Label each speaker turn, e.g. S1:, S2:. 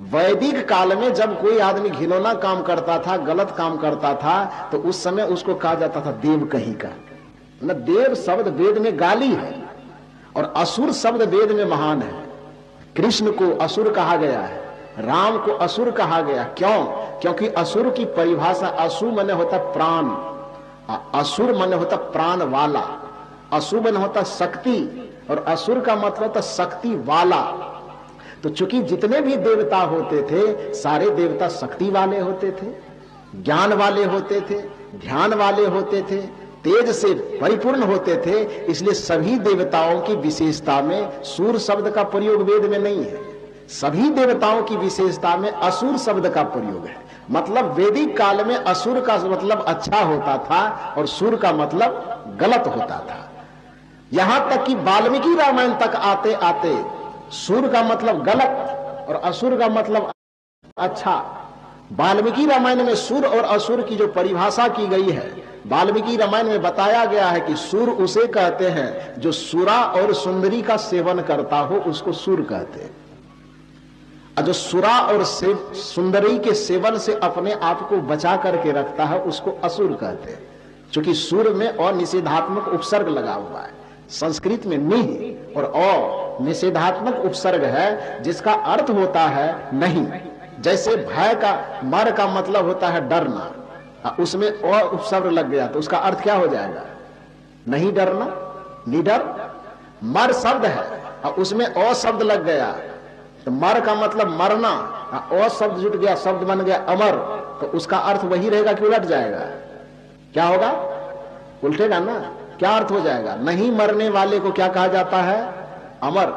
S1: वैदिक काल में जब कोई आदमी घिनौना काम करता था, गलत काम करता था, तो उस समय उसको कहा जाता था देव कहीं का। न देव शब्द वेद में गाली है और असुर शब्द वेद में महान है। कृष्ण को असुर कहा गया है, राम को असुर कहा गया। क्यों? क्योंकि असुर की परिभाषा, असु माने होता प्राण, असुर माने होता प्राण वाला, असु माने होता शक्ति, और असुर का मतलब होता शक्ति वाला। तो चूंकि जितने भी देवता होते थे सारे देवता शक्ति वाले होते थे, ज्ञान वाले होते थे, ध्यान वाले होते थे, तेज से परिपूर्ण होते थे, इसलिए सभी देवताओं की विशेषता में सूर शब्द का प्रयोग वेद में नहीं है। सभी देवताओं की विशेषता में असुर शब्द का प्रयोग है। मतलब वैदिक काल में असुर का मतलब अच्छा होता था और सूर का मतलब गलत होता था। यहां तक कि वाल्मीकि रामायण तक आते आते सूर का मतलब गलत और असुर का मतलब अच्छा। वाल्मीकि रामायण में सूर और असुर की जो परिभाषा की गई है, वाल्मीकि रामायण में बताया गया है कि सूर उसे कहते हैं जो सुरा और सुंदरी का सेवन करता हो, उसको सूर कहते हैं। और जो सुरा और सुंदरी के सेवन से अपने आप को बचा करके रखता है, उसको असुर कहते हैं। क्योंकि सूर में अनिषेधात्मक उपसर्ग लगा हुआ है। संस्कृत में निह और अ निषेधात्मक उपसर्ग है, जिसका अर्थ होता है नहीं। जैसे भय का, मर का मतलब होता है डरना, उसमें अ उपसर्ग लग गया तो उसका अर्थ क्या हो जाएगा? नहीं डरना, निडर। मर शब्द है और उसमें अ शब्द लग गया तो मर का मतलब मरना, अ शब्द जुट गया, शब्द बन गया अमर, तो उसका अर्थ वही रहेगा कि उलट जाएगा? क्या होगा? उल्टेगा ना। क्या अर्थ हो जाएगा? नहीं मरने वाले को क्या कहा जाता है? अमर।